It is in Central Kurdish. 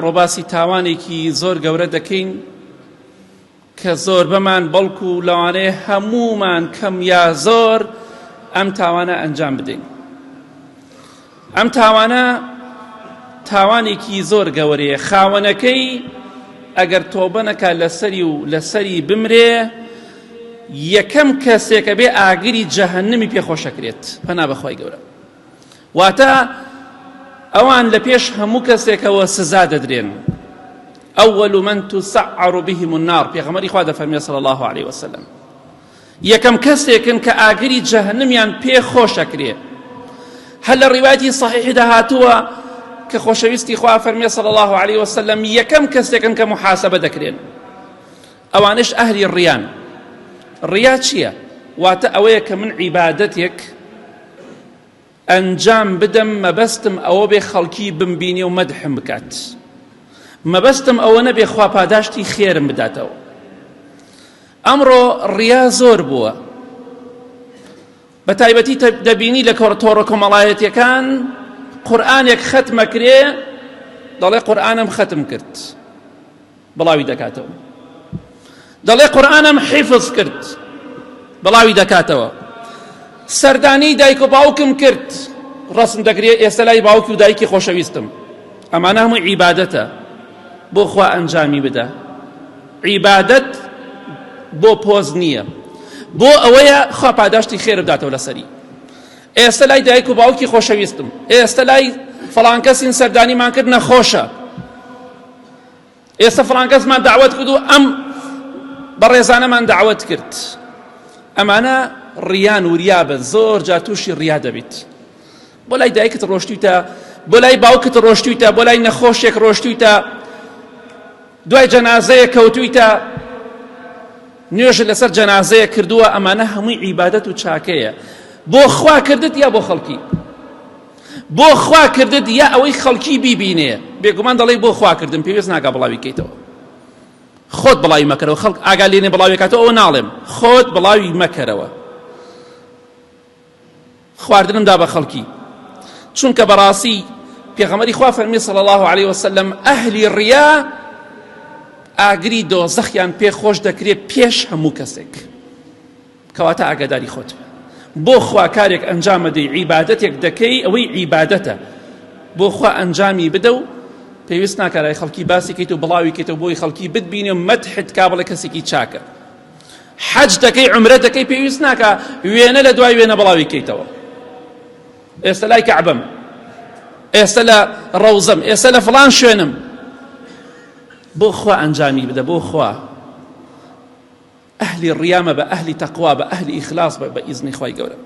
ڕۆباسی تاوانێکی زۆر گەورە دەکەین کە زۆر بەمان بەڵکو لەوانەیە هەموومان کەم یا زۆر ئەم تاوانە ئەنجام بدەین. ئەم تاوانە تاوانێکی زۆر گەورەیە. خاوەنەکەی ئەگەر تۆبە نەکا لەسەری بمرێ یەکەم کەسێکە بێ ئاگری جەهەنەمی پێخۆشەکرێت. پەنا بەخوای گەورە. واتە ئەوان لە پێش هەموو کەسێکەوە سزا دەدرێن. ئەوەل من تسعر بهم النار، پێغەمبەری خوا دەفەرمێ صلی الله عليه وسلم. یەکەم کەسێکن کە ئاگری جەهەنەمیان پێخۆشەکرێ. هەر لە ڕیواەتی صحیحدا هاتووە کە خۆشەویستی خوا فەرمێ صلی الله عليه وسلم یەکەم کەسێکن کە محاسبە دەکرێن. ئەوانش ئەهلی ڕیان. ڕیا چییە؟ واتە ئەوەیە کە من عیبادەتێک ئەنجام بدەم مەبەستم ئەوە بێ خەڵکی بمبینێ و مەدحم بکات. مەبەستم ئەوە نەبێ خوا پاداشتی خێرم بداتەوە. ئەمڕۆ ڕیا زۆر بووە. بە تایبەتی دەبینی لە تۆڕە کۆمەڵایەتیەکان قورئانێک ختمەکرێ دەڵێ قورئانم ختم کرد، بڵاوی دەکاتەوە. دەڵێ قورئانم حیفظ کرد، بڵاوی دەکاتەوە. سەردانی دایک و باوکم کرد، ڕسم دەکرێت ئێستا لای باوکی و دایکی خۆشەویستم. ئەمانە هەمووی عیبادەتە. بۆ خوا ئەنجامی بدە. عیبادەت بۆ پۆز نییە، بۆ ئەوەیە خوا پاداشتی خێر بداتەوە لەسەری. ئێستا لای دایک و باوکی خۆشەویستم، ئێستا لای فڵان کەسین سەردانیمان کرد نەخۆشە، ئێستا فڵان کەسمان داوەت کرد و ئەم بەڕێزانەمان داوەت کرد. ئەمانە ڕیان و ریابە. زۆر جا تووشی ڕیا دەبێت. بۆ لای دایکت ڕۆشتویتە، بۆ لای باوکت ڕۆشتویتە، بۆ لای نەخۆشێک ڕۆشتویتە، دوای جەنازەیە کەوتویتە، نوێژت لەسەر جەنازەیە کردووە. ئەمانە هەمووی عیبادەت و چاکەیە. بۆ خوا کردت یا بۆ خەڵکی؟ بۆ خوا کردت یا ئەوەی خەڵکی بیبینێ؟ بێگومان دەڵێ بۆ خوا کردم، پێویست ناکا بڵاوی کەیتەوە. خۆت بڵاوی مەکەرەوە. خەڵک ئاگا لێنێ بڵاوی کاتەوە، ئەوە ناڵێم. خۆت بڵاوی مەکەرەوە. خواردنم دا بە خەڵکی. چونکە بەڕاستی پێغەمبەری خوا فەرمی صلی الله عليه وسلم ئەهلی ڕیا ئاگری دۆزەخیان پێ خۆش دەکرێت پێش هەموو کەسێک. کەواتە ئاگاداری خۆت بە. بۆ خوا کارێک ئەنجام بدەی، عیبادەتێک دەکەی، ئەوەی عیبادەتە. بۆ خوا ئەنجامی بدە و پێویست ناکارای خەڵکی باسی کەیت و بڵاوی کەیتەوە بۆی خەڵکی بتبینێ و مەدحت کا بڵێ کەسێکی چاکە. حەج دەکەی، عومرە دەکەی، پێویست ناکە وێنە لە دوای وێنە بڵاوی کەیتەوە. ئێستا لای کەعبەم، ئێستا لە ڕەوزەم، ئێستا لە فڵان شوێنم. بۆ خوا ئەنجامی بدە، بۆ خوا. ئەهلی ڕیامە بە ئەهلی تەقوا، بە ئەهلی ئیخلاص بە ئیزنی خوای گەورە.